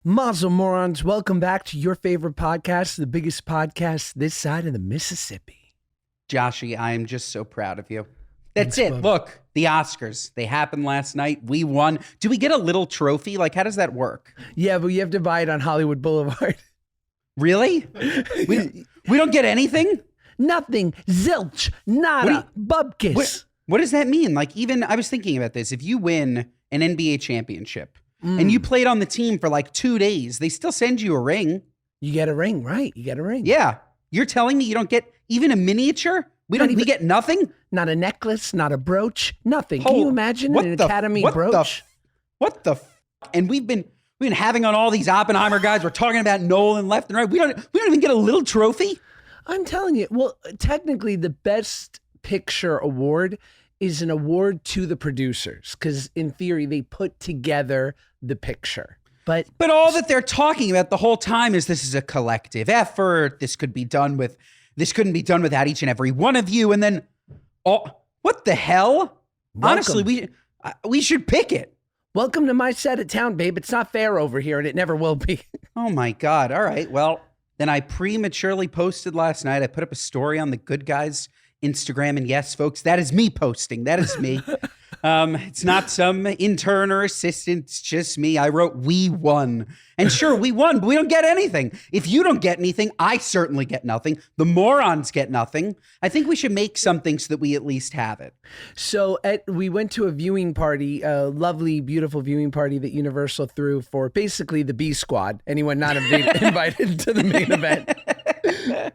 Mazel morons, welcome back to your favorite podcast, the biggest podcast this side of the Mississippi. Joshy, I am just so proud of you. That's it. Bub. Look, the Oscars, they happened last night. We won. Do we get a little trophy? Like, how does that work? Yeah, but you have to buy it on Hollywood Boulevard. Really? We don't get anything? Nothing. Zilch. Nada. Bubkiss. What does that mean? Like, even, I was thinking about this. If you win an NBA championship and you played on the team for like 2 days, they still send you a ring. You get a ring, right? You get a ring. Yeah. You're telling me you don't get even a miniature? We get nothing? Not a necklace, not a brooch, nothing. Can you imagine an Academy brooch? And we've been having on all these Oppenheimer guys. We're talking about Nolan left and right. We don't even get a little trophy. I'm telling you. Well, technically, the Best Picture award is an award to the producers because, in theory, they put together the picture. But all that they're talking about the whole time is this is a collective effort. This couldn't be done without each and every one of you. And then, what the hell? Welcome. Honestly, we should pick it. Welcome to my side of town, babe. It's not fair over here, and it never will be. Oh my God! All right, well then I prematurely posted last night. I put up a story on the Good Guys Instagram, and yes, folks, that is me posting. That is me. It's not some intern or assistant. It's just me. I wrote, "We won." And sure, we won, but we don't get anything. If you don't get anything, I certainly get nothing. The morons get nothing. I think we should make something so that we at least have it. So we went to a viewing party, a lovely, beautiful viewing party that Universal threw for basically the B Squad. Anyone not invited to the main event.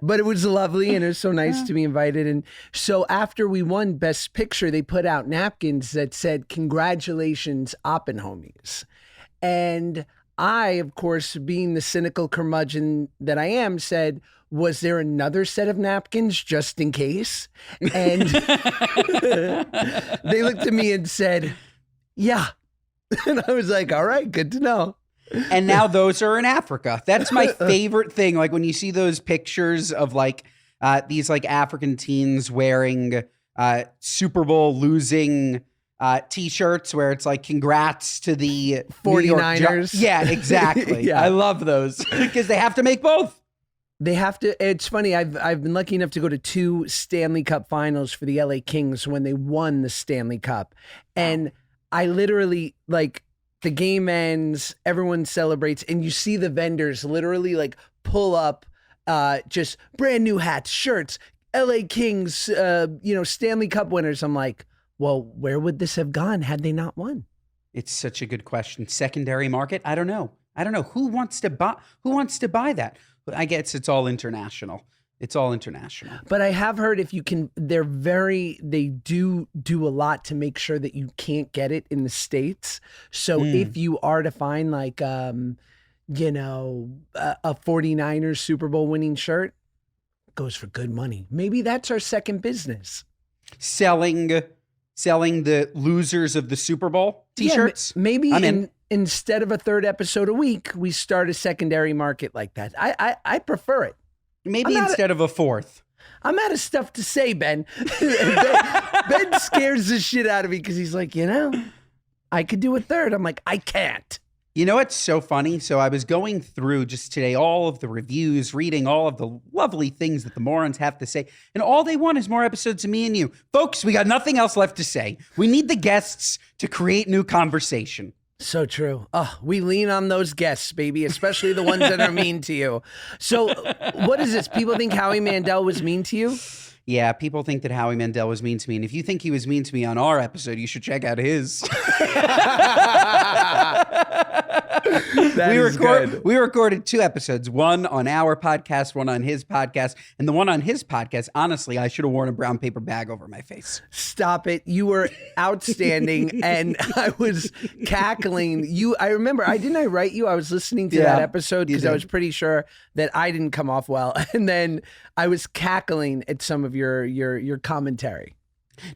But it was lovely, and it was so nice to be invited. And so after we won Best Picture, they put out napkins that said, "Congratulations, Oppenhomies." And I, of course, being the cynical curmudgeon that I am, said, was there another set of napkins just in case? And they looked at me and said, yeah. And I was like, all right, good to know. And now those are in Africa. That's my favorite thing. Like when you see those pictures of like these like African teens wearing Super Bowl losing T-shirts where it's like congrats to the 49ers. Yeah, exactly. Yeah. I love those because they have to make both. They have to. It's funny. I've been lucky enough to go to 2 Stanley Cup finals for the LA Kings when they won the Stanley Cup. And I literally, like, the game ends, everyone celebrates, and you see the vendors literally like pull up just brand new hats, shirts, LA Kings, Stanley Cup winners. I'm like, well, where would this have gone had they not won? It's such a good question. Secondary market? I don't know. Who wants to buy that? I guess it's all international. It's all international. But I have heard if you can, they do a lot to make sure that you can't get it in the States. So if you are to find like, a 49ers Super Bowl winning shirt, it goes for good money. Maybe that's our second business. Selling the losers of the Super Bowl T-shirts? Yeah, maybe instead of a 3rd episode a week, we start a secondary market like that. I prefer it. Maybe instead of a 4th. I'm out of stuff to say, Ben. Ben scares the shit out of me because he's like, I could do a 3rd. I'm like, I can't. You know what's so funny? So I was going through just today all of the reviews, reading all of the lovely things that the morons have to say, and all they want is more episodes of me and you. Folks, we got nothing else left to say. We need the guests to create new conversation. So true. Oh, we lean on those guests, baby, especially the ones that are mean to you. So what is this? People think Howie Mandel was mean to you? Yeah, people think that Howie Mandel was mean to me. And if you think he was mean to me on our episode, you should check out his. We recorded 2 episodes, one on our podcast, one on his podcast. And the one on his podcast, honestly, I should have worn a brown paper bag over my face. Stop it. You were outstanding. And I was cackling. I remember, didn't I write you? I was listening to that episode because I was pretty sure that I didn't come off well. And then I was cackling at some of your commentary.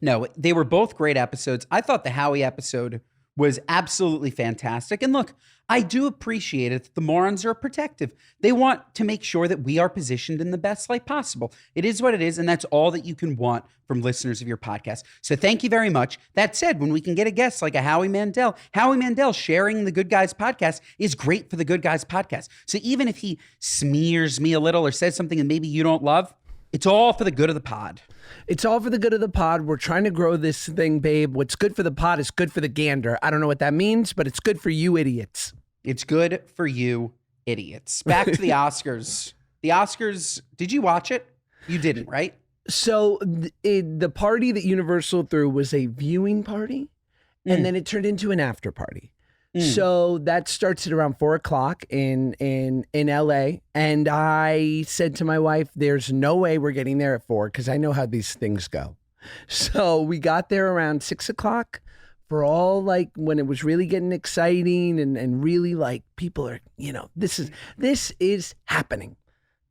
No, they were both great episodes. I thought the Howie episode was absolutely fantastic. And look, I do appreciate it that the morons are protective. They want to make sure that we are positioned in the best light possible. It is what it is, and that's all that you can want from listeners of your podcast. So thank you very much. That said, when we can get a guest like a Howie Mandel sharing the Good Guys podcast is great for the Good Guys podcast. So even if he smears me a little or says something that maybe you don't love, it's all for the good of the pod. It's all for the good of the pod. We're trying to grow this thing, babe. What's good for the pod is good for the gander. I don't know what that means, but it's good for you idiots. It's good for you idiots. Back to the Oscars. The Oscars, did you watch it? You didn't, right? So the party that Universal threw was a viewing party, and then it turned into an after party. So that starts at around 4:00 in LA. And I said to my wife, there's no way we're getting there at 4 because I know how these things go. So we got there around 6:00 for all like when it was really getting exciting and really like people are, this is happening.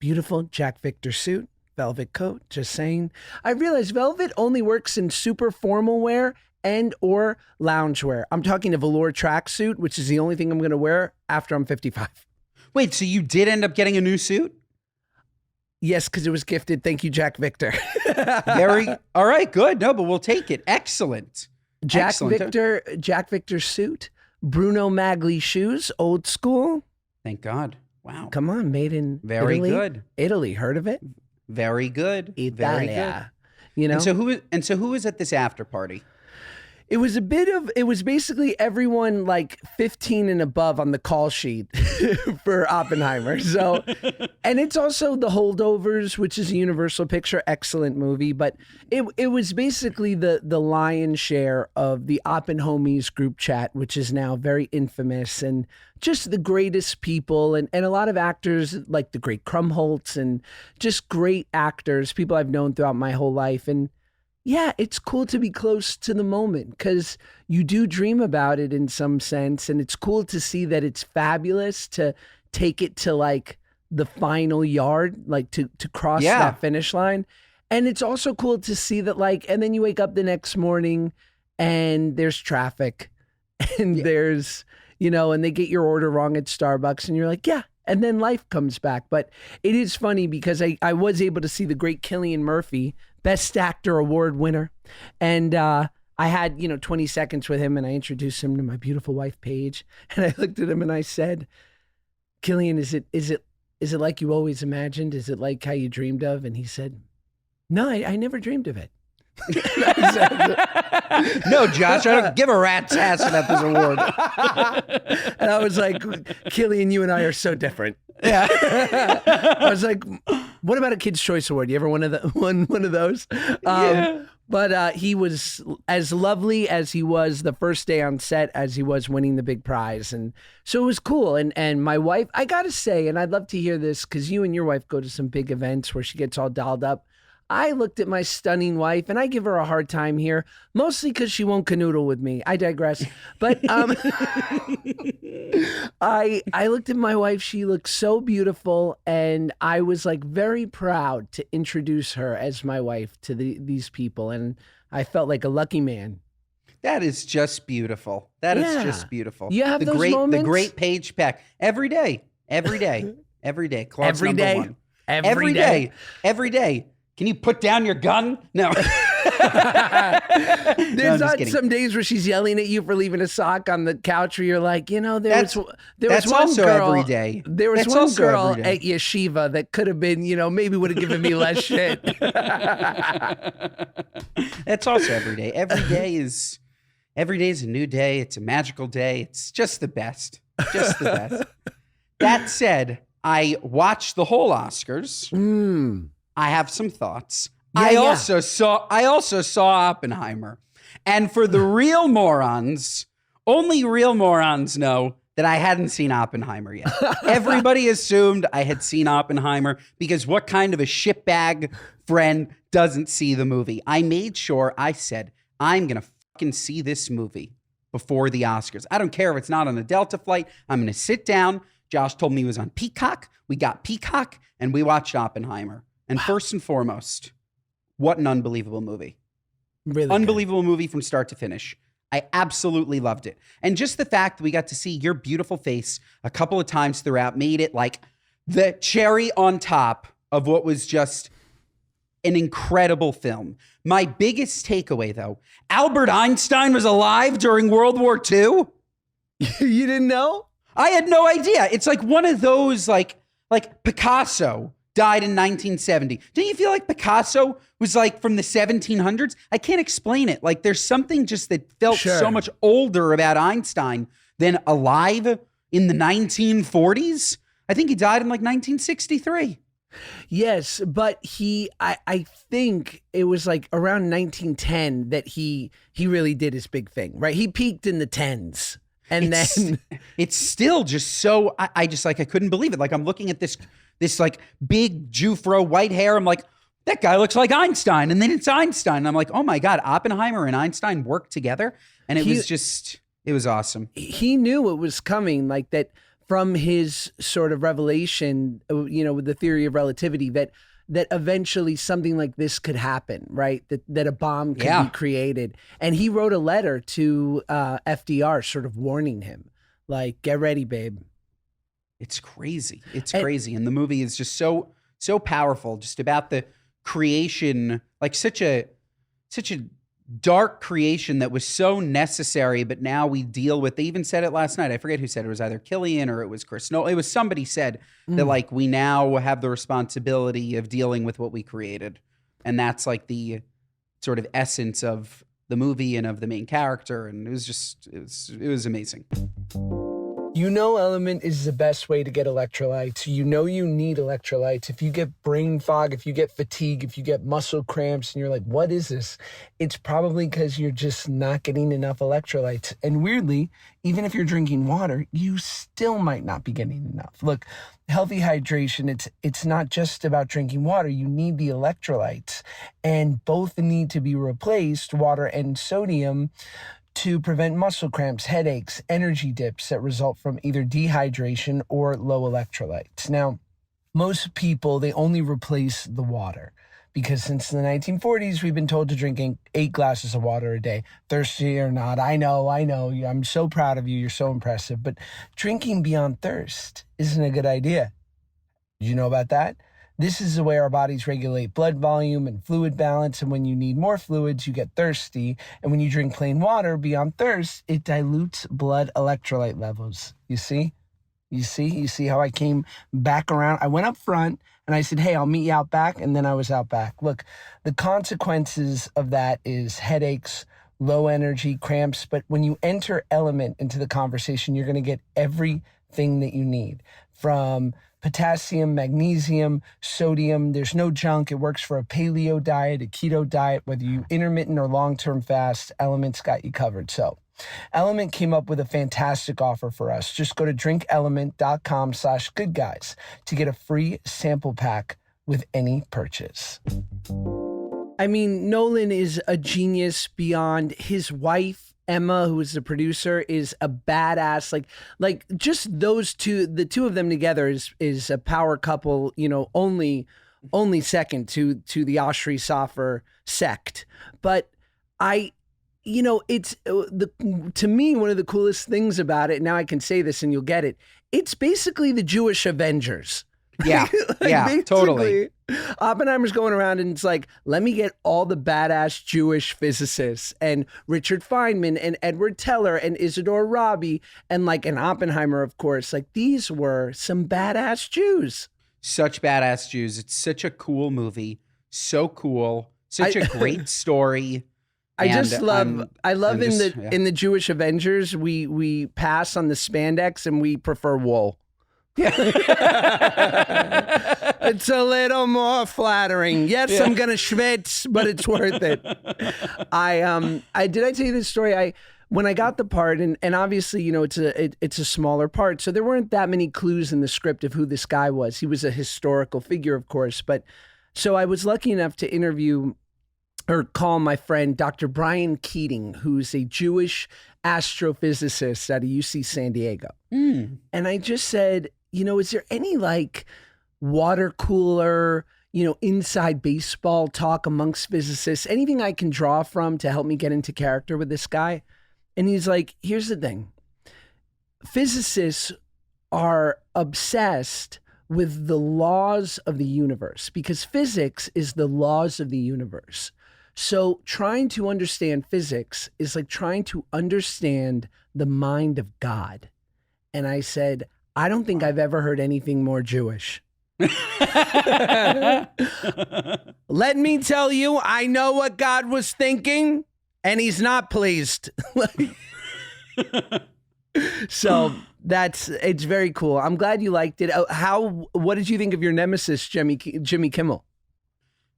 Beautiful Jack Victor suit, velvet coat, just saying. I realized velvet only works in super formal wear and or loungewear. I'm talking a velour tracksuit, which is the only thing I'm going to wear after I'm 55. Wait, so you did end up getting a new suit? Yes, because it was gifted. Thank you, Jack Victor. All right, good. No, but we'll take it. Excellent. Jack Victor suit, Bruno Magli shoes, old school. Thank God. Wow. Come on, made in Very Italy. good. Italy, heard of it? Very good. Very good. And so who was at this after party? It was basically everyone like 15 and above on the call sheet for Oppenheimer. So, and it's also The Holdovers, which is a Universal picture, excellent movie. But it was basically the lion's share of the Oppenhomies group chat, which is now very infamous and just the greatest people and a lot of actors like the great Krumholtz and just great actors, people I've known throughout my whole life. And yeah, it's cool to be close to the moment because you do dream about it in some sense. And it's cool to see that it's fabulous to take it to like the final yard, like to cross that finish line. And it's also cool to see that like, and then you wake up the next morning and there's traffic and there's, and they get your order wrong at Starbucks and you're like, yeah. And then life comes back. But it is funny because I was able to see the great Cillian Murphy, Best Actor Award winner. And I had, 20 seconds with him and I introduced him to my beautiful wife, Paige. And I looked at him and I said, Cillian, is it like you always imagined? Is it like how you dreamed of? And he said, no, I never dreamed of it. No, Josh, I don't give a rat's ass about this award. And I was like, Cillian, you and I are so different. Yeah. I was like, what about a Kid's Choice Award? You ever won one of those? Yeah. But he was as lovely as he was the first day on set as he was winning the big prize. And so it was cool. And my wife, I got to say, and I'd love to hear this because you and your wife go to some big events where she gets all dolled up. I looked at my stunning wife, and I give her a hard time here, mostly because she won't canoodle with me. I digress. But I looked at my wife. She looked so beautiful, and I was like very proud to introduce her as my wife to these people, and I felt like a lucky man. That is just beautiful. That is just beautiful. You have those moments? The great Paige Peck. Every day. Clause number one. Every day. Can you put down your gun? No. There's not some days where she's yelling at you for leaving a sock on the couch where you're like, there was one girl. Every day. There was one girl at yeshiva that could have been, maybe would have given me less shit. That's also every day. Every day is a new day. It's a magical day. It's just the best. Just the best. That said, I watched the whole Oscars. I have some thoughts. I also saw Oppenheimer. And for the real morons, only real morons know that I hadn't seen Oppenheimer yet. Everybody assumed I had seen Oppenheimer because what kind of a shitbag friend doesn't see the movie? I made sure I said, I'm going to fucking see this movie before the Oscars. I don't care if it's not on a Delta flight. I'm going to sit down. Josh told me he was on Peacock. We got Peacock and we watched Oppenheimer. And first and foremost, what an unbelievable movie. Really unbelievable movie from start to finish. I absolutely loved it. And just the fact that we got to see your beautiful face a couple of times throughout made it like the cherry on top of what was just an incredible film. My biggest takeaway, though, Albert Einstein was alive during World War II. You didn't know? I had no idea. It's like one of those like Picasso died in 1970. Don't you feel like Picasso was like from the 1700s? I can't explain it. Like there's something just that felt so much older about Einstein than alive in the 1940s. I think he died in like 1963. Yes, but I think it was like around 1910 that he really did his big thing, right? He peaked in the tens. And then it's still just so, I just like, I couldn't believe it. Like I'm looking at this like big Jufro white hair. I'm like, that guy looks like Einstein. And then it's Einstein. And I'm like, oh my God, Oppenheimer and Einstein worked together. And it was awesome. He knew it was coming, like that from his sort of revelation, with the theory of relativity, that eventually something like this could happen, right? That a bomb could be created. And he wrote a letter to FDR sort of warning him, like, get ready, babe. It's crazy. It's crazy. And the movie is just so powerful, just about the creation, like such a dark creation that was so necessary, but now we deal with, they even said it last night. I forget who said it. It was either Killian or it was Chris. No, it was somebody said that like we now have the responsibility of dealing with what we created. And that's like the sort of essence of the movie and of the main character. And it was amazing. Element is the best way to get electrolytes. You need electrolytes. If you get brain fog, if you get fatigue, if you get muscle cramps, and you're like, what is this? It's probably because you're just not getting enough electrolytes. And weirdly, even if you're drinking water, you still might not be getting enough. Look, healthy hydration, it's not just about drinking water. You need the electrolytes. And both need to be replaced, water and sodium, to prevent muscle cramps, headaches, energy dips that result from either dehydration or low electrolytes. Now, most people, they only replace the water because since the 1940s, we've been told to drink 8 glasses of water a day. Thirsty or not, I know. I'm so proud of you. You're so impressive. But drinking beyond thirst isn't a good idea. Did you know about that? This is the way our bodies regulate blood volume and fluid balance. And when you need more fluids, you get thirsty. And when you drink plain water beyond thirst, it dilutes blood electrolyte levels. You see how I came back around? I went up front and I said, hey, I'll meet you out back. And then I was out back. Look, the consequences of that is headaches, low energy, cramps. But when you enter Element into the conversation, you're going to get everything that you need, from potassium, magnesium, sodium. There's no junk. It works for a paleo diet, a keto diet, whether you intermittent or long-term fast, Element's got you covered. So Element came up with a fantastic offer for us. Just go to drinkelement.com/goodguys to get a free sample pack with any purchase. I mean, Nolan is a genius beyond. His wife, Emma, who is the producer, is a badass. Like just those two, the two of them together is a power couple, only second to the Oshri Safar sect. But it's to me, one of the coolest things about it, now I can say this and you'll get it, it's basically the Jewish Avengers. Yeah, yeah, totally. Oppenheimer's going around and it's like, let me get all the badass Jewish physicists and Richard Feynman and Edward Teller and Isidore Rabi and Oppenheimer, of course. Like, these were some badass Jews. Such badass Jews. It's such a cool movie. So cool. Such a great story. I love in the Jewish Avengers, we pass on the spandex and we prefer wool. It's a little more flattering. Yes, I'm gonna schwitz, but it's worth it. I tell you this story? When I got the part, and obviously, it's a smaller part, so there weren't that many clues in the script of who this guy was. He was a historical figure, of course, but so I was lucky enough to interview or call my friend Dr. Brian Keating, who's a Jewish astrophysicist out of UC San Diego. And I just said, is there any water cooler, inside baseball talk amongst physicists, anything I can draw from to help me get into character with this guy? And he's like, here's the thing. Physicists are obsessed with the laws of the universe because physics is the laws of the universe. So trying to understand physics is like trying to understand the mind of God. And I said, I don't think I've ever heard anything more Jewish. Let me tell you, I know what God was thinking, and he's not pleased. So it's very cool. I'm glad you liked it. What did you think of your nemesis, Jimmy Kimmel?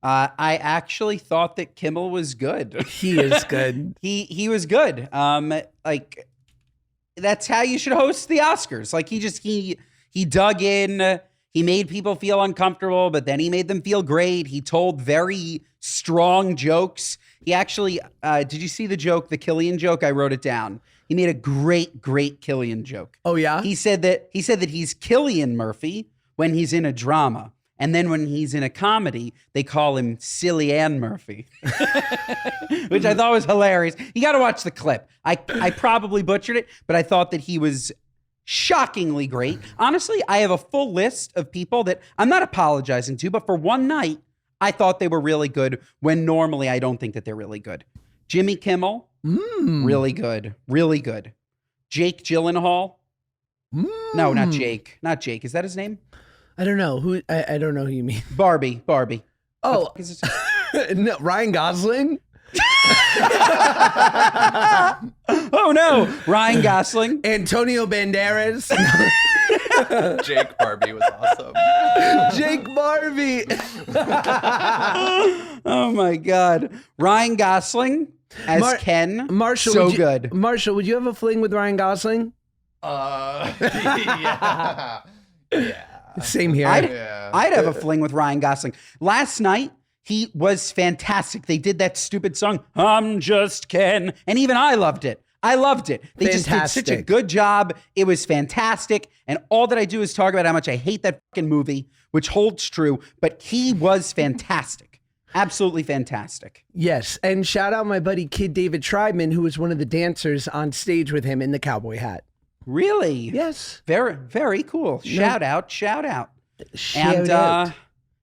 I actually thought that Kimmel was good. He is good. He was good. Like that's how you should host the Oscars. Like he dug in. He made people feel uncomfortable, but then he made them feel great. He told very strong jokes. He actually, did you see the joke, the Killian joke? I wrote it down. He made a great Killian joke. Oh yeah? He said that he's Killian Murphy when he's in a drama. And then when he's in a comedy, they call him Silly Ann Murphy, which I thought was hilarious. You got to watch the clip. I probably butchered it, but I thought that he was shockingly great. Honestly, I have a full list of people that I'm not apologizing to, but for one night, I thought they were really good when normally I don't think that they're really good. Jimmy Kimmel, really good. Really good. Jake Gyllenhaal. No, not Jake. Not Jake. Is that his name? I don't know. I don't know who you mean. Barbie. Oh, no, Ryan Gosling? Oh no, Ryan Gosling. Antonio Banderas. Jake Barbie was awesome. Jake Barbie. Oh my God. Ryan Gosling as Ken. Marshall, good. Marshall, would you have a fling with Ryan Gosling? Yeah. Yeah. Same here. I'd have a fling with Ryan Gosling. Last night, he was fantastic. They did that stupid song, I'm Just Ken. And even I loved it. They just did such a good job. It was fantastic. And all that I do is talk about how much I hate that fucking movie, which holds true. But he was fantastic. Absolutely fantastic. Yes. And shout out my buddy Kid David Schreibman, who was one of the dancers on stage with him in the cowboy hat. Really? Yes. Very, very cool. Shout out.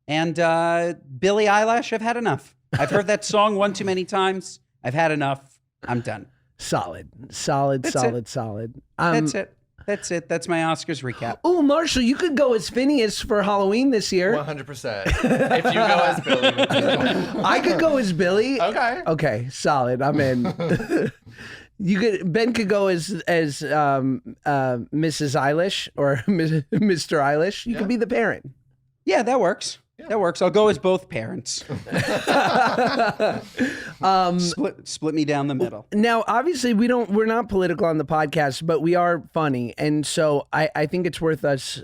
And Billie Eilish, I've had enough. I've heard that song one too many times. I've had enough. I'm done. Solid. That's it. That's my Oscars recap. Oh, Marshall, you could go as Phineas for Halloween this year. 100%. If you go as Billy, would you? I could go as Billy. Okay, solid. I'm in. Ben could go as Mrs. Eilish or Mr. Eilish. You could be the parent. Yeah, that works. That works. I'll go as both parents. Split me down the middle. Now, obviously, we're not political on the podcast, but we are funny. And so I think it's worth us,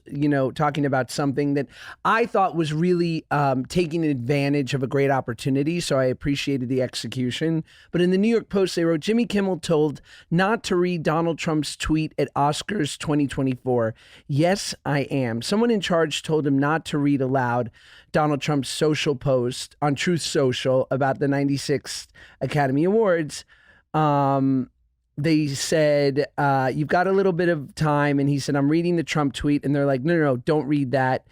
talking about something that I thought was really taking advantage of a great opportunity. So I appreciated the execution. But in the New York Post, they wrote, Jimmy Kimmel told not to read Donald Trump's tweet at Oscars 2024. Yes, I am. Someone in charge told him not to read aloud Donald Trump's social post on Truth Social about the 96th Academy Awards. They said, you've got a little bit of time. And he said, I'm reading the Trump tweet. And they're like, no, don't read that.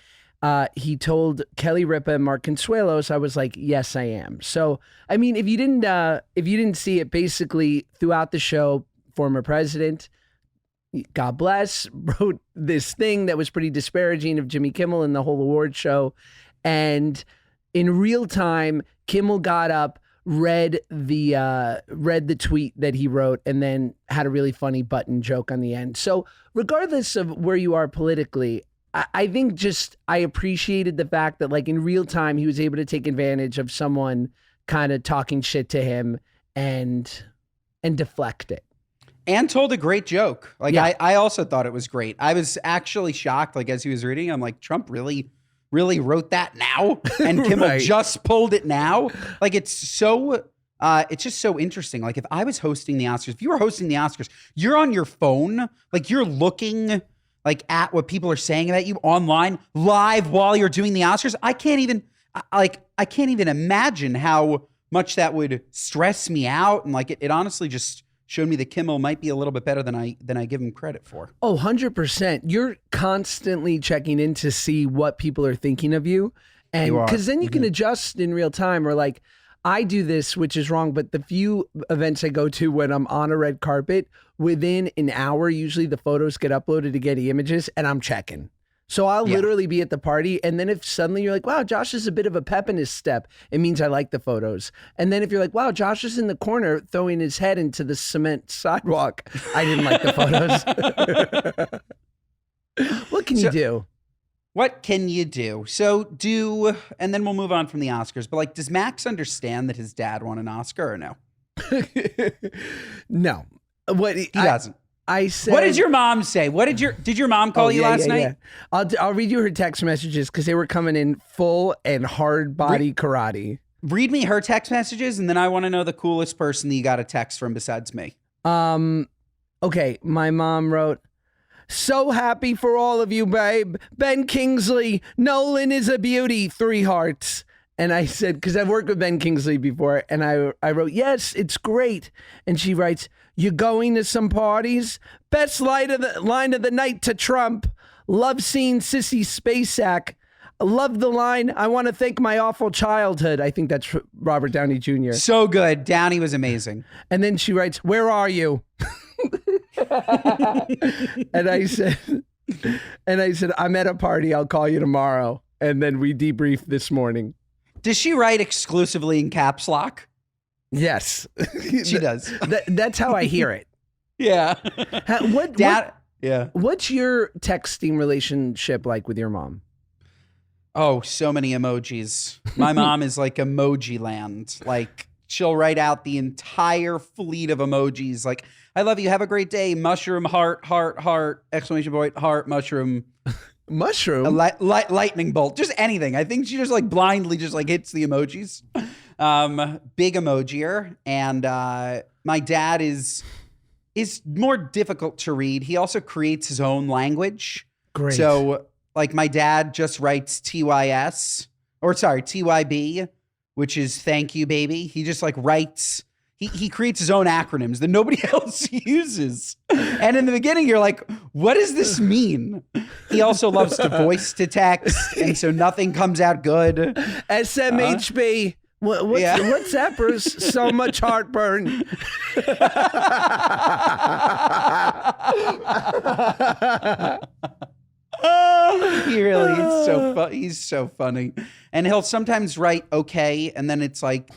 He told Kelly Ripa and Mark Consuelos. I was like, yes, I am. So, I mean, if you didn't see it, basically throughout the show, former president, God bless, wrote this thing that was pretty disparaging of Jimmy Kimmel and the whole award show. And in real time, Kimmel got up, read the tweet that he wrote, and then had a really funny button joke on the end. So regardless of where you are politically, I think I appreciated the fact that like in real time, he was able to take advantage of someone kind of talking shit to him and deflect it. And told a great joke. Like I also thought it was great. I was actually shocked. Like as he was reading, I'm like, Trump really wrote that now, and Kimmel just pulled it now. Like it's just so interesting. Like if I was hosting the Oscars, if you were hosting the Oscars, you're on your phone, like you're looking like at what people are saying about you online live while you're doing the Oscars. I can't even imagine how much that would stress me out, and like it honestly just showed me that Kimmel might be a little bit better than I give him credit for. Oh, 100%. You're constantly checking in to see what people are thinking of you. And You are. because then you can adjust in real time, or like I do this, which is wrong, but the few events I go to when I'm on a red carpet, within an hour, usually the photos get uploaded to Getty Images and I'm checking. So I'll literally be at the party, and then if suddenly you're like, wow, Josh is a bit of a pep in his step, it means I like the photos. And then if you're like, wow, Josh is in the corner throwing his head into the cement sidewalk, I didn't like the photos. What can you do? What can you do? So and then we'll move on from the Oscars, but like, does Max understand that his dad won an Oscar or no? No. What He doesn't. I said. What did your mom say? Did your mom call you last night? Yeah. I'll read you her text messages because they were coming in full and hard body karate. Read me her text messages, and then I want to know the coolest person that you got a text from besides me. Okay, my mom wrote, "So happy for all of you, babe. Ben Kingsley, Nolan is a beauty, 3 hearts." And I said, because I've worked with Ben Kingsley before, and I wrote, "Yes, it's great." And she writes, "You going to some parties? Best line of the night to Trump. Love seeing Sissy Spacek. Love the line, I want to thank my awful childhood." I think that's Robert Downey Jr. So good. Downey was amazing. And then she writes, "Where are you?" and I said, "I'm at a party. I'll call you tomorrow." And then we debriefed this morning. Does she write exclusively in caps lock? Yes, She does. That's how I hear it. Yeah. What's your texting relationship like with your mom? Oh, so many emojis. My mom is like emoji land. Like, she'll write out the entire fleet of emojis. Like, "I love you. Have a great day. Mushroom, heart, heart, heart, exclamation point, heart, mushroom. Mushroom? Lightning bolt. Just anything. I think she just like blindly just like hits the emojis. Big emojier. And my dad is more difficult to read. He also creates his own language. Great. So like my dad just writes TYB, which is thank you, baby. He just like writes, he creates his own acronyms that nobody else uses. And in the beginning, you're like, what does this mean? He also loves to voice to text, and so nothing comes out good. SMHB. What's that, Bruce? So much heartburn. He really is he's so funny. And he'll sometimes write okay, and then it's like,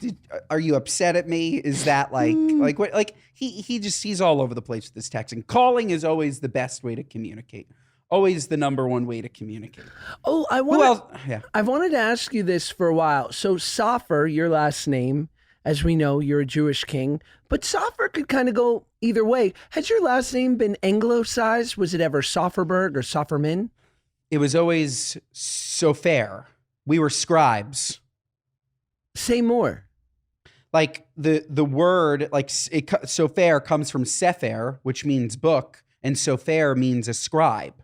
are you upset at me? Is that like what, like he's all over the place with this texting. Calling is always the best way to communicate. Always the number one way to communicate. Oh, I've wanted to ask you this for a while. So Safar, your last name, as we know, you're a Jewish king, but Safar could kind of go either way. Has your last name been anglicized? Was it ever Sofferberg or Sofferman? It was always Sofer. We were scribes. Say more. Like the word, like Sofer comes from Sefer, which means book, and Sofer means a scribe.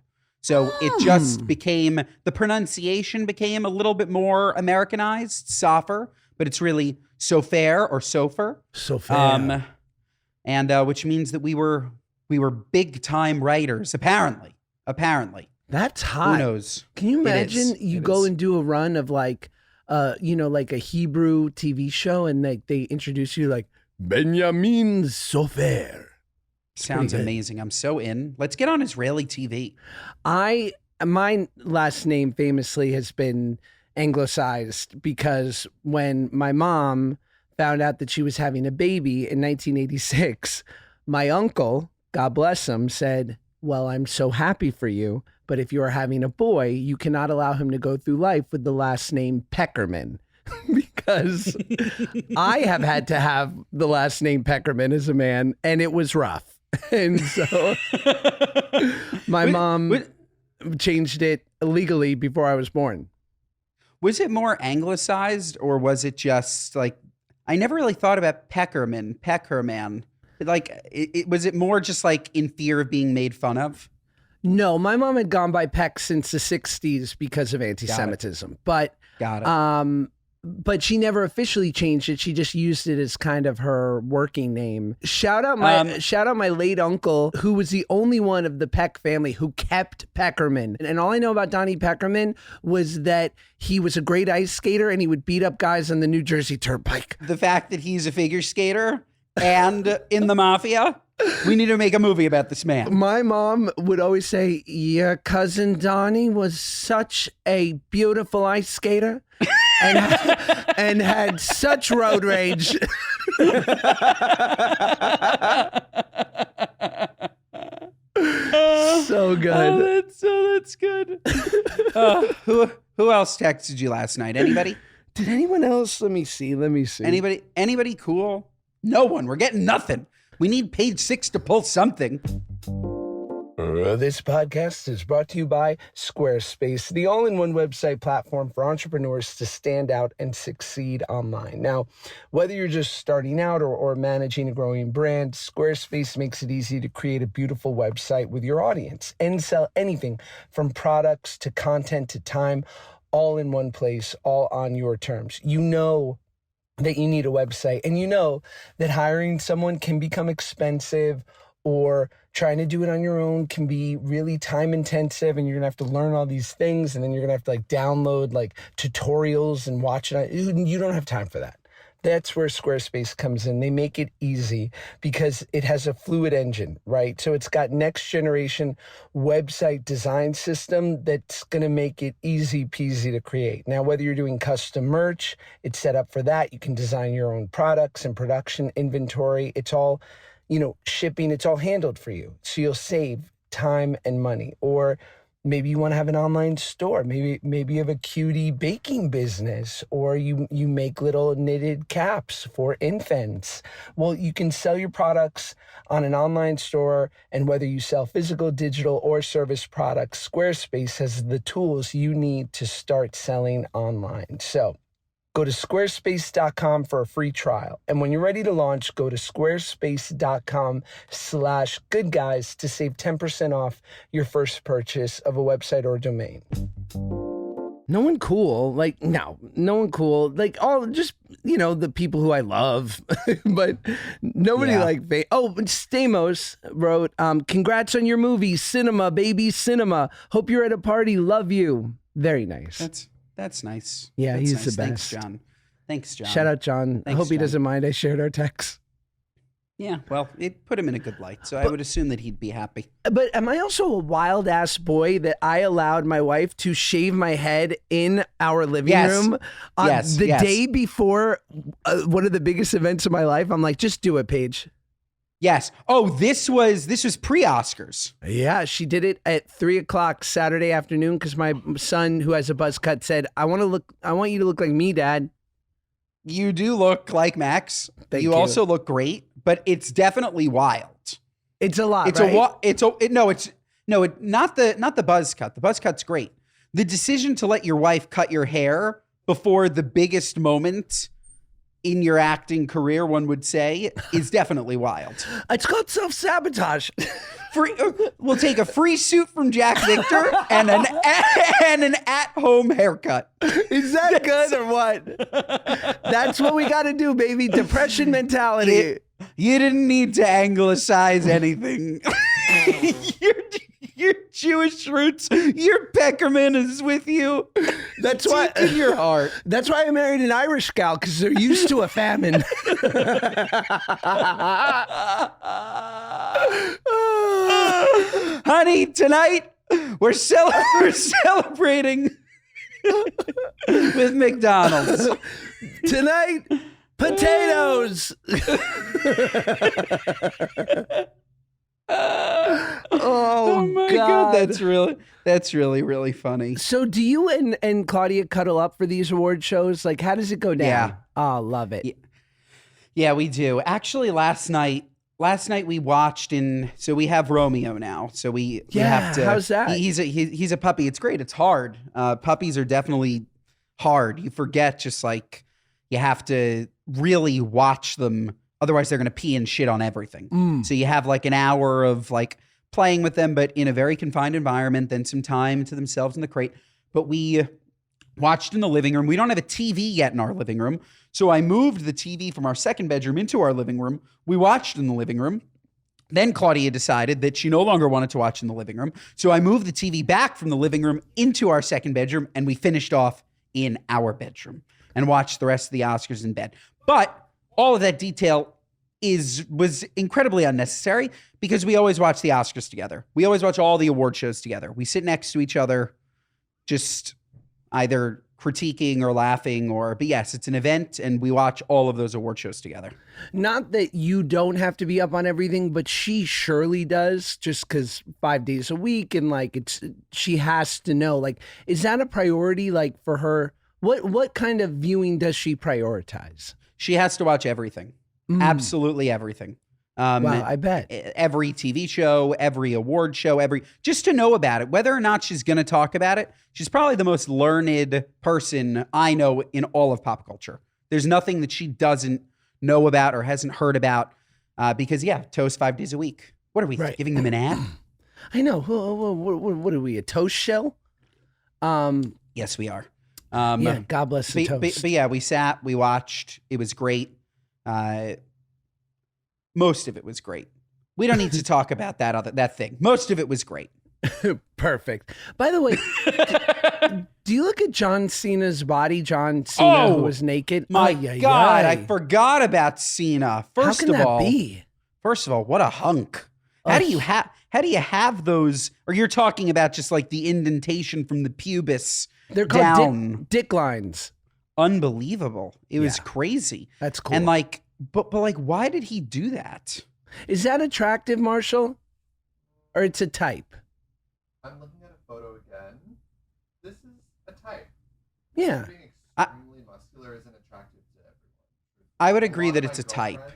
So it just became, the pronunciation became a little bit more Americanized, Soffer, but it's really Sofer or Sofer. Sofer. And which means that we were big time writers, apparently. That's hot. Who knows? Can you imagine you go and do a run of like a Hebrew TV show, and they introduce you like Benjamin Sofer. Sounds amazing. I'm so in. Let's get on Israeli TV. My last name famously has been anglicized because when my mom found out that she was having a baby in 1986, my uncle, God bless him, said, "Well, I'm so happy for you, but if you are having a boy, you cannot allow him to go through life with the last name Peckerman." Because I have had to have the last name Peckerman as a man, and it was rough. And so my mom changed it legally before I was born. Was it more anglicized, or was it just like, I never really thought about Peckerman. Like, was it more just like in fear of being made fun of? No, my mom had gone by Peck since the 60s because of anti-Semitism. But Got it. but she never officially changed it. She just used it as kind of her working name. Shout out my late uncle, who was the only one of the Peck family who kept Peckerman. And all I know about Donnie Peckerman was that he was a great ice skater and he would beat up guys on the New Jersey Turnpike. The fact that he's a figure skater and in the mafia, we need to make a movie about this man. My mom would always say, your cousin Donnie was such a beautiful ice skater. And had such road rage. So good. That's good. Who else texted you last night? Anybody? Did anyone else? Let me see. Anybody cool? No one. We're getting nothing. We need page 6 to pull something. This podcast is brought to you by Squarespace, the all-in-one website platform for entrepreneurs to stand out and succeed online. Now, whether you're just starting out or managing a growing brand, Squarespace makes it easy to create a beautiful website with your audience and sell anything from products to content to time, all in one place, all on your terms. You know that you need a website, and you know that hiring someone can become expensive, or trying to do it on your own can be really time intensive, and you're gonna have to learn all these things, and then you're gonna have to download tutorials and watch it. You don't have time for that. That's where Squarespace comes in. They make it easy because it has a fluid engine, right? So it's got next generation website design system that's going to make it easy peasy to create. Now, whether you're doing custom merch, it's set up for that. You can design your own products and production inventory. It's all, shipping, it's all handled for you. So you'll save time and money. Or maybe you want to have an online store. Maybe you have a cutie baking business, or you make little knitted caps for infants. Well, you can sell your products on an online store, and whether you sell physical, digital, or service products, Squarespace has the tools you need to start selling online. So go to squarespace.com for a free trial. And when you're ready to launch, go to squarespace.com/goodguys to save 10% off your first purchase of a website or domain. No one cool. No one cool. All just, the people who I love, but nobody Stamos wrote, congrats on your movie, Cinema, baby, Cinema. Hope you're at a party. Love you. Very nice. That's nice. Yeah, That's he's nice. the best. Thanks, John. Shout out, John. I hope he doesn't mind I shared our text. Yeah, well, it put him in a good light, so I would assume that he'd be happy. But am I also a wild-ass boy that I allowed my wife to shave my head in our living room on the day before one of the biggest events of my life? I'm like, just do it, Paige. Yes. Oh, this was pre-Oscars. Yeah, she did it at 3:00 Saturday afternoon because my son, who has a buzz cut, said, I want you to look like me, Dad. You do look like Max. Thank you. You also look great, but it's definitely wild. It's a lot, not the buzz cut. The buzz cut's great. The decision to let your wife cut your hair before the biggest moment in your acting career, one would say, is definitely wild. It's called self-sabotage. We'll take a free suit from Jack Victor and an at-home haircut. Is that good or what? That's what we got to do, baby. Depression mentality. You didn't need to anglicize anything. Your Jewish roots, your Peckerman is with you. That's why in your heart. That's why I married an Irish gal, because they're used to a famine. Honey, tonight we're celebrating with McDonald's. Tonight, potatoes. Oh my God. That's really funny. So do you and Claudia cuddle up for these award shows? How does it go down? Yeah. Oh, love it. Yeah, we do. Actually, last night we watched so we have Romeo now. So we have to. How's that? He's a puppy. It's great. It's hard. Puppies are definitely hard. You forget you have to really watch them. Otherwise, they're going to pee and shit on everything. So you have an hour of playing with them, but in a very confined environment, then some time to themselves in the crate. But we Watched in the living room. We don't have a TV yet in our living room. So I moved the TV from our second bedroom into our living room. We watched in the living room. Then Claudia decided that she no longer wanted to watch in the living room. So I moved the TV back from the living room into our second bedroom, and we finished off in our bedroom and watched the rest of the Oscars in bed. But all of that detail was incredibly unnecessary because we always watch the Oscars together. We always watch all the award shows together. We sit next to each other, just either critiquing or laughing but yes, it's an event and we watch all of those award shows together. Not that you don't have to be up on everything, but she surely does, just because 5 days a week and like she has to know. Like, is that a priority? Like for her, what kind of viewing does she prioritize? She has to watch everything. Absolutely everything. Wow, I bet. Every TV show, every award show, just to know about it. Whether or not she's going to talk about it, she's probably the most learned person I know in all of pop culture. There's nothing that she doesn't know about or hasn't heard about because, toast 5 days a week. What are we giving them an ad? I know. What are we, a toast shell? Yes, we are. God bless the toast. But yeah, we sat, we watched. It was great. Most of it was great. We don't need to talk about that thing. Most of it was great. Perfect. By the way, do you look at John Cena's body? John Cena, who was naked. My God, I forgot about Cena. First of all, what a hunk. How do you have those? Or you're talking about just like the indentation from the pubis They're down. called dick lines. Unbelievable. It was crazy. That's cool. And like, but like, why did he do that? Is that attractive, Marshall? Or it's a type? I'm looking at a photo again. This is a type. Yeah. Being extremely muscular isn't attractive to everyone. I would agree that it's a type.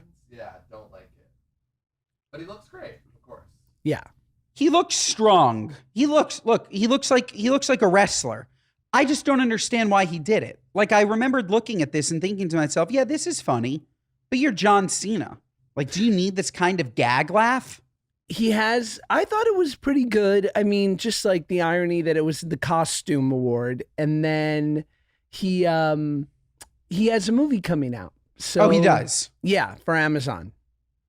Don't like it. But he looks great, of course. Yeah. He looks strong. He looks like a wrestler. I just don't understand why he did it. Like, I remembered looking at this and thinking to myself, yeah, this is funny, but you're John Cena. Like, do you need this kind of gag laugh? I thought it was pretty good. I mean, just like the irony that it was the costume award, and then he has a movie coming out. So he does? Yeah, for Amazon.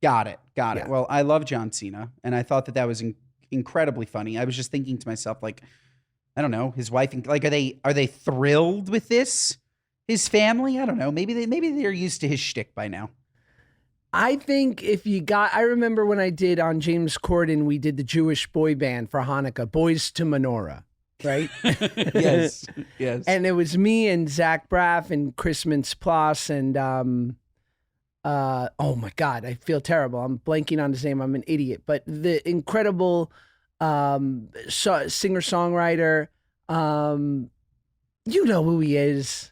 Got it. Yeah. Well, I love John Cena, and I thought that was incredibly funny. I was just thinking to myself, like, I don't know, his wife, like, are they thrilled with this? His family? I don't know. Maybe they're used to his shtick by now. I think I remember when I did on James Corden, we did the Jewish boy band for Hanukkah, Boys to Menorah, right? Yes. And it was me and Zach Braff and Chris Mintz-Plasse and, oh my God, I feel terrible. I'm blanking on his name. I'm an idiot. But the incredible singer-songwriter, you know who he is.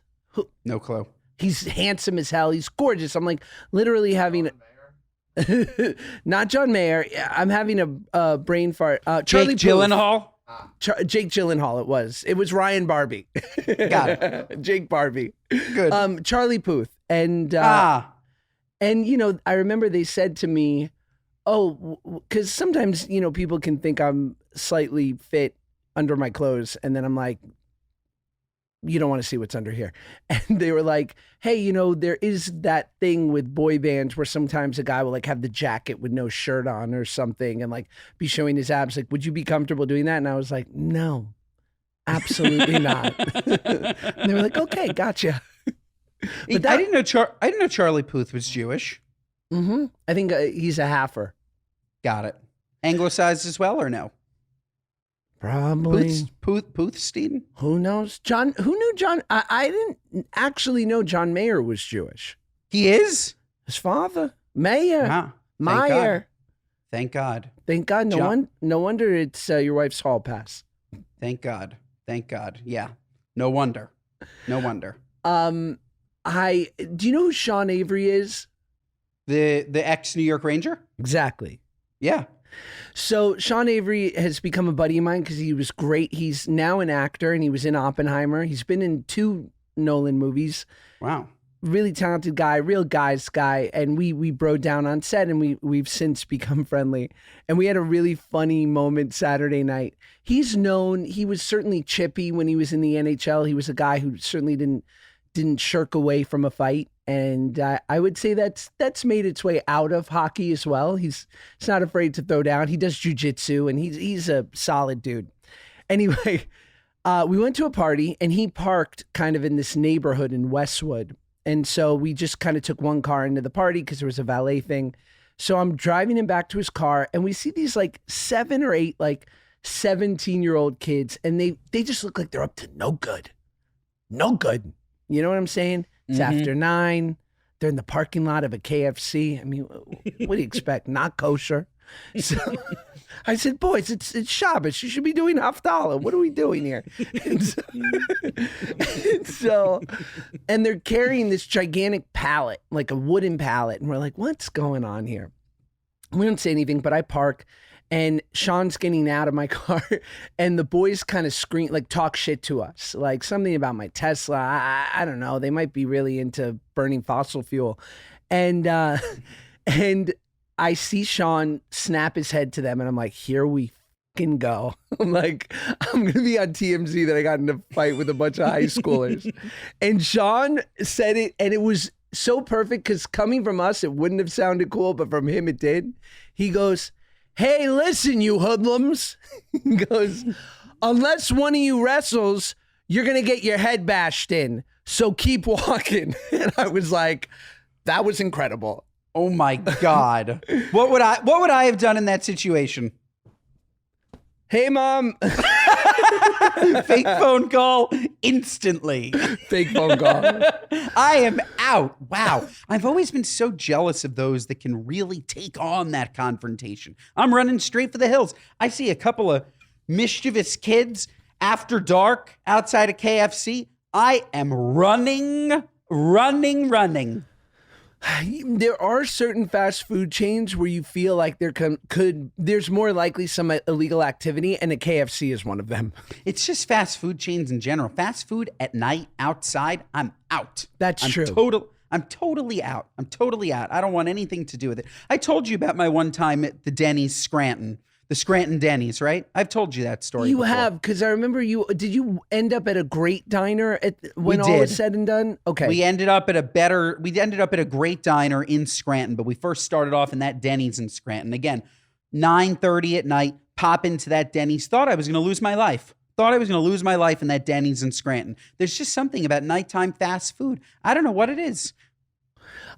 No clue. He's handsome as hell. He's gorgeous. I'm like literally having not John Mayer. I'm having a brain fart. Charlie Jake Gyllenhaal. Jake Gyllenhaal. It was Ryan Barbie. Got it. Jake Barbie. Good. Charlie Puth. And you know, I remember they said to me, "Oh, because sometimes you know people can think I'm slightly fit under my clothes," and then I'm like, you don't want to see what's under here. And they were like, hey, you know, there is that thing with boy bands where sometimes a guy will like have the jacket with no shirt on or something and like be showing his abs. Like, would you be comfortable doing that? And I was like, no, absolutely not. And they were like, okay, gotcha. But I didn't know Charlie Puth was Jewish. Mm-hmm. I think he's a halfer. Got it. Anglicized as well or no? Probably. Puthstein? Who knows? Who knew John? I didn't actually know John Mayer was Jewish. He is? His father? Mayer. Wow. Meyer. Thank God. Thank God. No wonder it's your wife's hall pass. Thank God. Yeah. No wonder. Do you know who Sean Avery is? The ex New York Ranger? Exactly. Yeah. So Sean Avery has become a buddy of mine because he was great. He's now an actor and he was in Oppenheimer. He's been in 2 Nolan movies. Wow. really talented guy, real guy, and we broed down on set, and we've since become friendly. And we had a really funny moment Saturday night. He was certainly chippy when he was in the NHL. He was a guy who certainly didn't shirk away from a fight, and I would say that's made its way out of hockey as well. He's not afraid to throw down. He does jujitsu, and he's a solid dude. Anyway, we went to a party, and he parked kind of in this neighborhood in Westwood. And so we just kind of took one car into the party because there was a valet thing. So I'm driving him back to his car, and we see these like 7 or 8 like 17-year-old kids, and they just look like they're up to no good. No good. You know what I'm saying? It's after 9. They're in the parking lot of a KFC. I mean, what do you expect? Not kosher. So I said, boys, it's Shabbos. You should be doing Haftalah. What are we doing here? And they're carrying this gigantic pallet, like a wooden pallet. And we're like, what's going on here? We don't say anything, but I park. And Sean's getting out of my car, and the boys kind of scream, like talk shit to us, like something about my Tesla. I don't know. They might be really into burning fossil fuel. And I see Sean snap his head to them, and I'm like, here we fucking go. I'm like, I'm going to be on TMZ that I got in a fight with a bunch of high schoolers. And Sean said it, and it was so perfect because coming from us, it wouldn't have sounded cool, but from him, it did. He goes, hey, listen, you hoodlums. He goes, unless one of you wrestles, you're going to get your head bashed in. So keep walking. And I was like, that was incredible. Oh my God. What would I have done in that situation? Hey, Mom. Fake phone call instantly. Fake phone call. I am out. Wow. I've always been so jealous of those that can really take on that confrontation. I'm running straight for the hills. I see a couple of mischievous kids after dark outside of KFC. I am running. There are certain fast food chains where you feel like there's more likely some illegal activity, and a KFC is one of them. It's just fast food chains in general. Fast food at night outside, I'm out. That's true. I'm totally out. I don't want anything to do with it. I told you about my one time at the Denny's Scranton. The Scranton Denny's, right? I've told you that story before. Have, because I remember did you end up at a great diner when all was said and done? Okay. We ended up at a great diner in Scranton, but we first started off in that Denny's in Scranton. Again, 9:30 at night, pop into that Denny's. Thought I was going to lose my life. In that Denny's in Scranton. There's just something about nighttime fast food. I don't know what it is.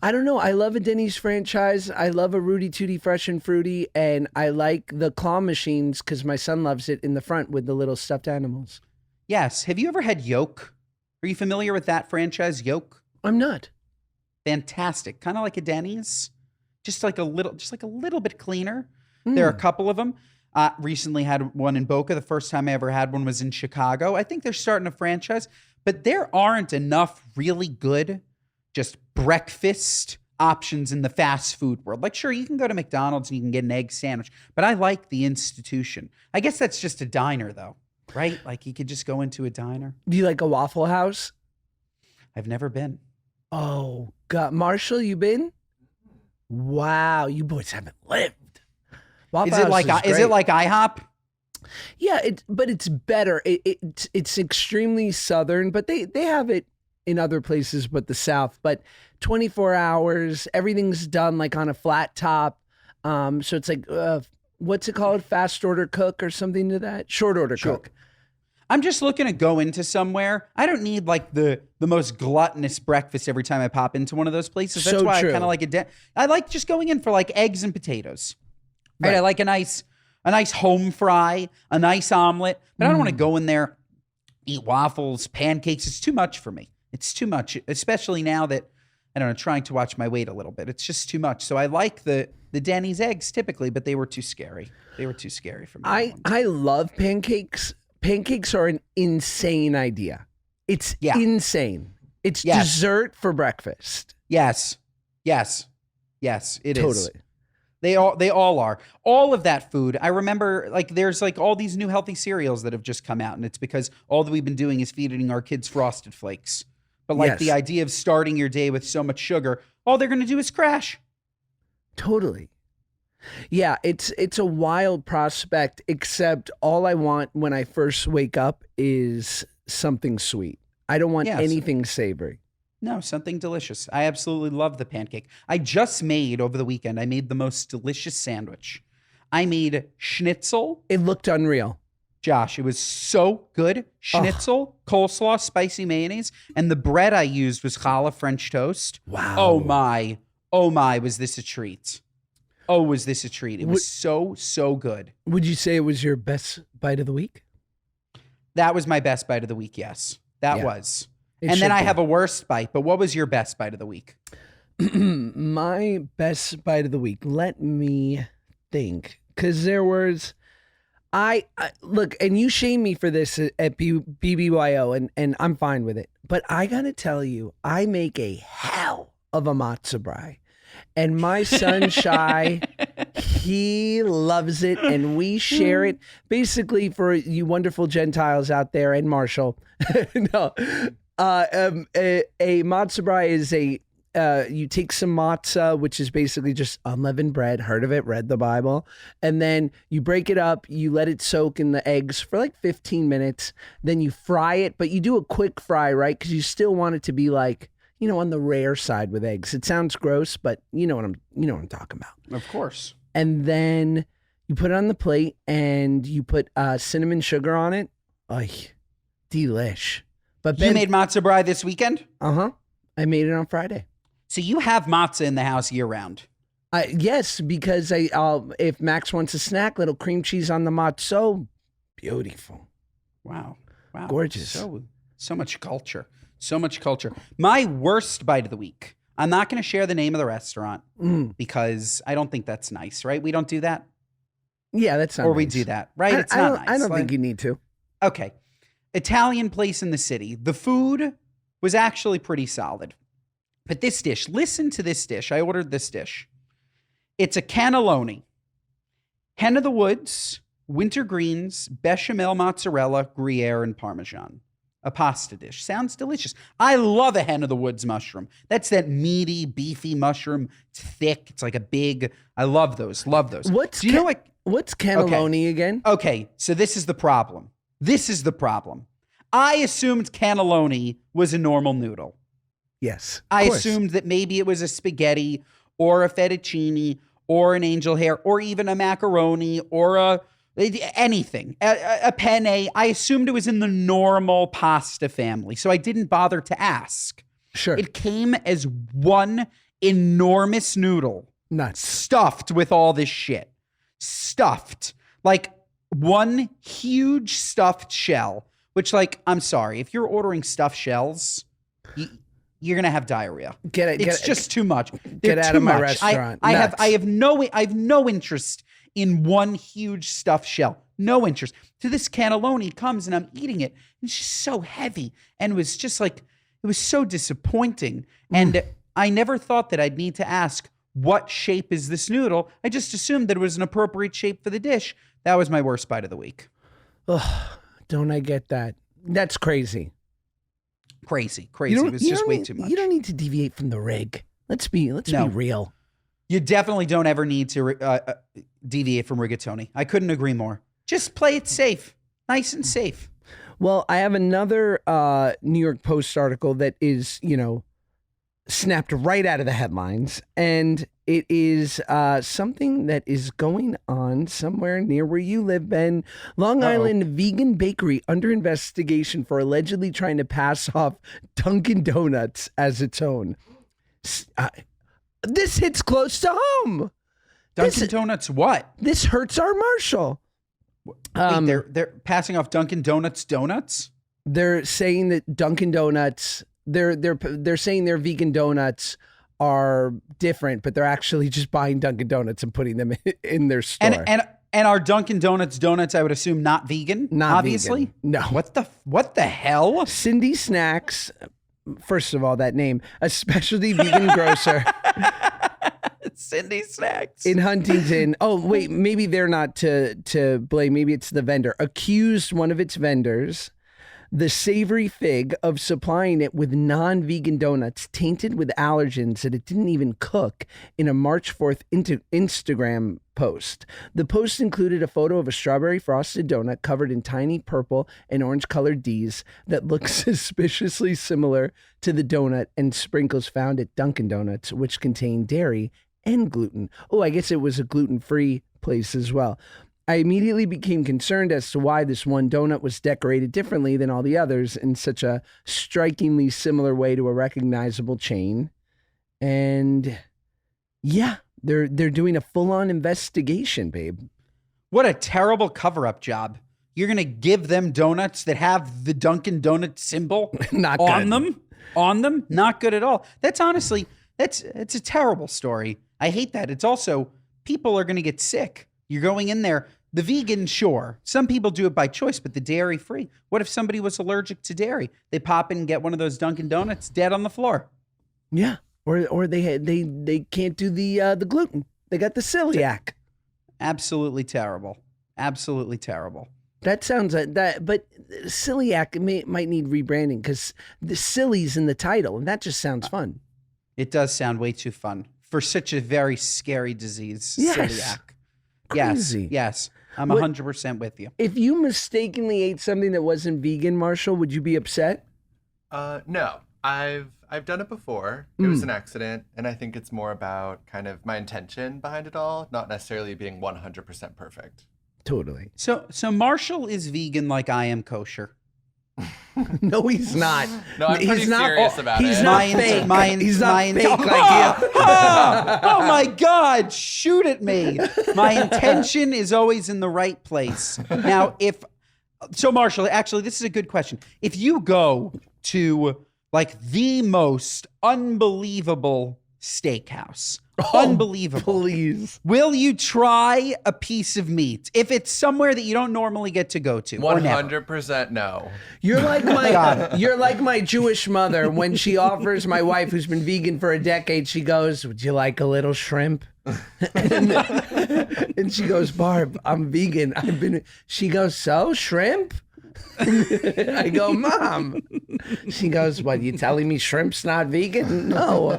I don't know. I love a Denny's franchise. I love a Rudy Tooty Fresh and Fruity, and I like the claw machines because my son loves it in the front with the little stuffed animals. Yes. Have you ever had Yoke? Are you familiar with that franchise, Yoke? I'm not. Fantastic. Kind of like a Denny's, just like a little bit cleaner. There are a couple of them. Recently had one in Boca. The first time I ever had one was in Chicago. I think they're starting a franchise, but there aren't enough really good just breakfast options in the fast food world. Like, sure, you can go to McDonald's and you can get an egg sandwich, but I like the institution. I guess that's just a diner though, right? Like you could just go into a diner. Do you like a Waffle House? I've never been. Oh, God. Marshall, you been? Wow, you boys haven't lived. Waffle Is it like IHOP? Yeah, but it's better. It's extremely Southern, but they have it in other places but the South, but 24 hours, everything's done like on a flat top. So it's like, what's it called? Fast order cook or something to that? Short order cook. I'm just looking to go into somewhere. I don't need like the most gluttonous breakfast every time I pop into one of those places. That's why I kind of like I like just going in for like eggs and potatoes. Right? I like a nice home fry, a nice omelet, but I don't want to go in there, eat waffles, pancakes. It's too much for me. It's too much, especially now that, I don't know, trying to watch my weight a little bit. It's just too much. So I like the Denny's eggs typically, but they were too scary. They were too scary for me. I love pancakes. Pancakes are an insane idea. It's insane. It's dessert for breakfast. Yes. It is. Totally. They all are. All of that food. I remember like there's like all these new healthy cereals that have just come out, and it's because all that we've been doing is feeding our kids Frosted Flakes. But like Yes. the idea of starting your day with so much sugar, all they're going to do is crash. Totally. Yeah, it's a wild prospect, except all I want when I first wake up is something sweet. I don't want Yes. anything savory. No, something delicious. I absolutely love the pancake. I just made over the weekend, I made the most delicious sandwich. I made schnitzel. It looked unreal. Josh, it was so good. Schnitzel, coleslaw, spicy mayonnaise, and the bread I used was challah French toast. Wow. Oh my, was this a treat? Oh, was this a treat? It was so good. Would you say it was your best bite of the week? That was my best bite of the week, yes. That Yeah. was. It And then should I be. have a worst bite, but what was your best bite of the week? My best bite of the week. Let me think, because there was, I look, and you shame me for this at BBYO, and I'm fine with it. But I gotta tell you, I make a hell of a matzo brie, and my son Shy, he loves it, and we share it. Basically, for you wonderful Gentiles out there, and Marshall, no, a matzo brie is a. You take some matzah, which is basically just unleavened bread. Heard of it, read the Bible. And then you break it up, you let it soak in the eggs for like 15 minutes. Then you fry it, but you do a quick fry, right? Because you still want it to be like, you know, on the rare side with eggs. It sounds gross, but you know what I'm talking about. Of course. And then you put it on the plate and you put cinnamon sugar on it. Ay, delish. But You made matzo brie this weekend? I made it on Friday. So you have matzah in the house year round. Yes, because if Max wants a snack, little cream cheese on the matzo, beautiful. Wow. Gorgeous. So much culture. So much culture. My worst bite of the week. I'm not going to share the name of the restaurant because I don't think that's nice, right? We don't do that. Yeah, that's not Or nice. we do that, right? It's not nice. I don't think you need to. Okay. Italian place in the city. The food was actually pretty solid. But this dish, listen to this dish. I ordered this dish. It's a cannelloni. Hen of the woods, winter greens, bechamel mozzarella, Gruyere, and Parmesan. A pasta dish. Sounds delicious. I love a hen of the woods mushroom. That's that meaty, beefy mushroom. It's thick. It's like a big, I love those. Love those. What's cannelloni again? Okay, so this is the problem. I assumed cannelloni was a normal noodle. Yes. I assumed that maybe it was a spaghetti or a fettuccine or an angel hair or even a macaroni or anything, a penne. I assumed it was in the normal pasta family, so I didn't bother to ask. Sure. It came as one enormous noodle. Nuts. Stuffed with all this shit. Stuffed. Like one huge stuffed shell, which, like, I'm sorry, if you're ordering stuffed shells, you're gonna have diarrhea. It's just too much. Get out of my restaurant. I have no interest in one huge stuffed shell. No interest. So this cannelloni comes and I'm eating it. And it's just so heavy. And it was just like, it was so disappointing. And I never thought that I'd need to ask, what shape is this noodle? I just assumed that it was an appropriate shape for the dish. That was my worst bite of the week. Ugh, don't I get that? That's crazy. Crazy. It was just way too much. You don't need to deviate from the rig. Let's be real. You definitely don't ever need to deviate from rigatoni. I couldn't agree more. Just play it safe. Nice and safe. Well, I have another New York Post article that is, snapped right out of the headlines. And it is something that is going on somewhere near where you live, Ben. Long Island vegan bakery under investigation for allegedly trying to pass off Dunkin' Donuts as its own. This hits close to home. Dunkin' Donuts what? This hurts our Marshall. Wait, they're passing off Dunkin' Donuts donuts? They're saying that Dunkin' Donuts, they're saying their vegan donuts are different, but they're actually just buying Dunkin' Donuts and putting them in their store. And are Dunkin' Donuts donuts, I would assume, not vegan? Not obviously. vegan. No. What the hell? Cindy Snacks, first of all, that name, a specialty vegan grocer Cindy Snacks in Huntington. Oh, wait, maybe they're not to blame. Maybe it's the vendor. Accused one of its vendors the savory fig of supplying it with non-vegan donuts tainted with allergens that it didn't even cook in a March 4th Instagram post. The post included a photo of a strawberry frosted donut covered in tiny purple and orange colored D's that looked suspiciously similar to the donut and sprinkles found at Dunkin' Donuts, which contain dairy and gluten. Oh, I guess it was a gluten-free place as well. I immediately became concerned as to why this one donut was decorated differently than all the others in such a strikingly similar way to a recognizable chain. And yeah, they're doing a full-on investigation, babe. What a terrible cover-up job. You're going to give them donuts that have the Dunkin' Donut symbol Not on good. them? On them? Not good at all. That's honestly, it's a terrible story. I hate that. It's also, people are going to get sick. You're going in there. The vegan, sure. Some people do it by choice, but the dairy free. What if somebody was allergic to dairy? They pop in and get one of those Dunkin' Donuts dead on the floor. Yeah, or they can't do the gluten. They got the celiac. Absolutely terrible. Absolutely terrible. That sounds like that, but celiac might need rebranding because the silly's in the title, and that just sounds fun. It does sound way too fun for such a very scary disease. Yes. Celiac. Crazy. Yes. I'm What- 100% with you. If you mistakenly ate something that wasn't vegan, Marshall, would you be upset? No, I've done it before. It was an accident, and I think it's more about kind of my intention behind it all, not necessarily being 100% perfect. Totally. So Marshall is vegan like I am kosher. No, he's not. No, I'm pretty he's not, serious about he's it. not My- fake. my- he's not my- fake like you. Oh my God, shoot at me. My intention is always in the right place. Now, so Marshall, actually, this is a good question. If you go to like the most unbelievable steakhouse, unbelievable. Please. Will you try a piece of meat if it's somewhere that you don't normally get to go to? Or never? 100% no. You're like my Jewish mother when she offers my wife, who's been vegan for a decade, she goes, "Would you like a little shrimp?" and she goes, "Barb, I'm vegan. She goes, "So shrimp?" I go, "Mom." She goes, "What, you telling me shrimp's not vegan?" No.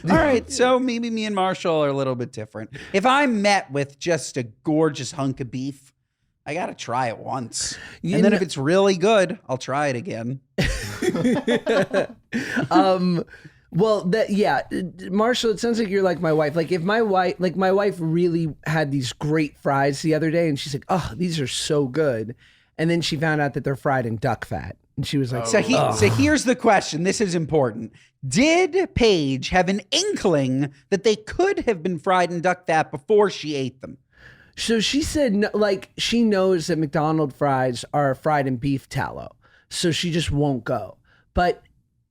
All right, so maybe me and Marshall are a little bit different. If I'm met with just a gorgeous hunk of beef, I got to try it once. And then if it's really good, I'll try it again. Well, Marshall, it sounds like you're like my wife. Like if my wife really had these great fries the other day and she's like, "Oh, these are so good." And then she found out that they're fried in duck fat. And she was like, So here's the question. This is important. Did Paige have an inkling that they could have been fried in duck fat before she ate them? So she said, no, like, she knows that McDonald's fries are fried in beef tallow. So she just won't go. But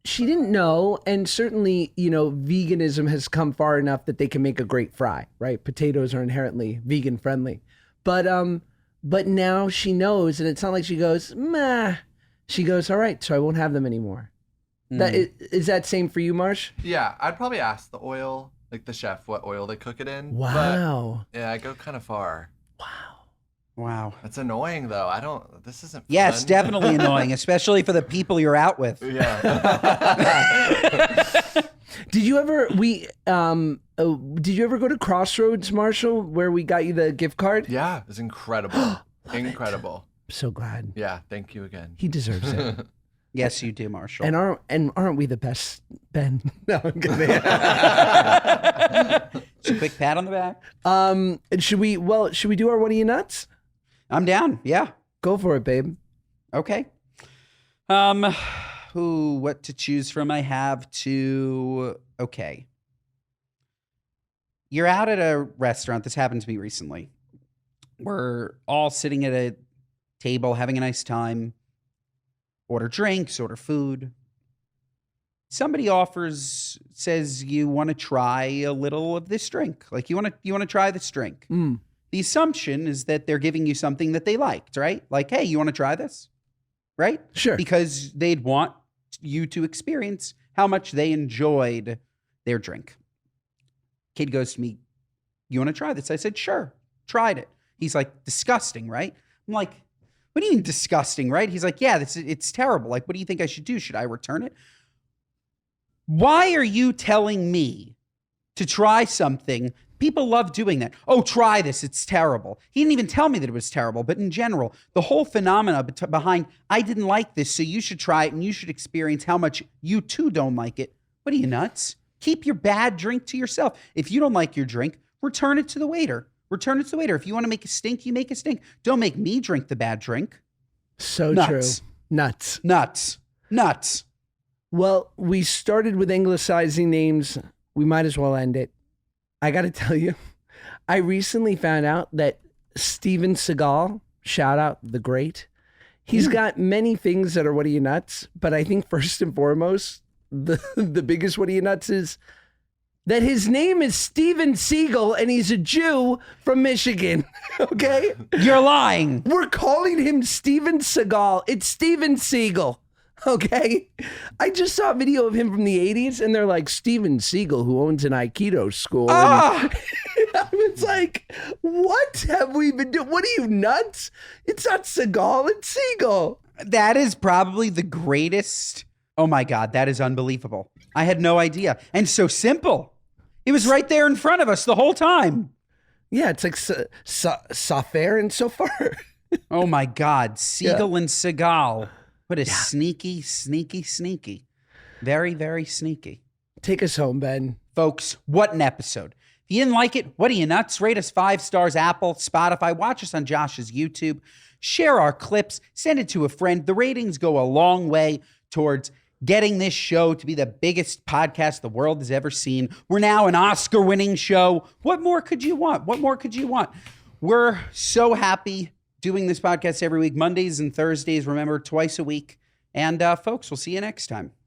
she didn't know. And certainly, veganism has come far enough that they can make a great fry, right? Potatoes are inherently vegan friendly. But now she knows. And it's not like she goes, "Meh." She goes, "All right, so I won't have them anymore." Is that same for you, Marsh? Yeah, I'd probably ask the oil, like the chef, what oil they cook it in. Wow. But, yeah, I go kind of far. Wow. That's annoying, though. This isn't fun. Yes, definitely annoying, especially for the people you're out with. Yeah. Did you ever go to Crossroads, Marshall, where we got you the gift card? Yeah, it's incredible. Incredible. I'm so glad. Yeah, thank you again. He deserves it. Yes, you do, Marshall. And aren't we the best, Ben? No, I'm kidding. Just a quick pat on the back. Should we do our What Are You Nuts? I'm down. Yeah. Go for it, babe. Okay. What to choose from? I have to. Okay. You're out at a restaurant. This happened to me recently. We're all sitting at a table having a nice time. Order drinks, order food. Somebody says you want to try a little of this drink. Like you want to try this drink. The assumption is that they're giving you something that they liked, right? Like, "Hey, you want to try this?" Right? Sure. Because they'd want you to experience how much they enjoyed their drink. Kid goes to me, "You want to try this?" I said, "Sure." Tried it. He's like, "Disgusting," right? I'm like, What do you mean disgusting, right? He's like, yeah, it's terrible. Like, what do you think I should do? Should I return it? Why are you telling me to try something? People love doing that. Oh, try this. It's terrible. He didn't even tell me that it was terrible. But in general, the whole phenomena behind, I didn't like this, so you should try it and you should experience how much you too don't like it. What are you, nuts? Keep your bad drink to yourself. If you don't like your drink, return it to the waiter. Return it to the waiter. If you want to make a stink, you make a stink. Don't make me drink the bad drink. So Nuts. true. Nuts. Nuts. Nuts. Well, we started with anglicizing names. We might as well end it. I got to tell you, I recently found out that Steven Seagal, shout out, the great, he's got many things that are what are you nuts, but I think first and foremost, the biggest what are you nuts is that his name is Steven Seagal and he's a Jew from Michigan, okay? You're lying. We're calling him Steven Seagal. It's Steven Seagal. Okay. I just saw a video of him from the 80s and they're like, Steven Seagal, who owns an Aikido school. Ah! It's like, what have we been doing? What are you, nuts? It's not Seagal, it's Seagal. That is probably the greatest. Oh my God, that is unbelievable. I had no idea. And so simple. It was right there in front of us the whole time. Yeah, it's like Safair and so far. Oh my God, Seagal and Seagal. What a sneaky. Very, very sneaky. Take us home, Ben. Folks, what an episode. If you didn't like it, what are you nuts? Rate us 5 stars, Apple, Spotify. Watch us on Josh's YouTube. Share our clips. Send it to a friend. The ratings go a long way towards getting this show to be the biggest podcast the world has ever seen. We're now an Oscar-winning show. What more could you want? What more could you want? We're so happy doing this podcast every week, Mondays and Thursdays, remember, twice a week. And folks, we'll see you next time.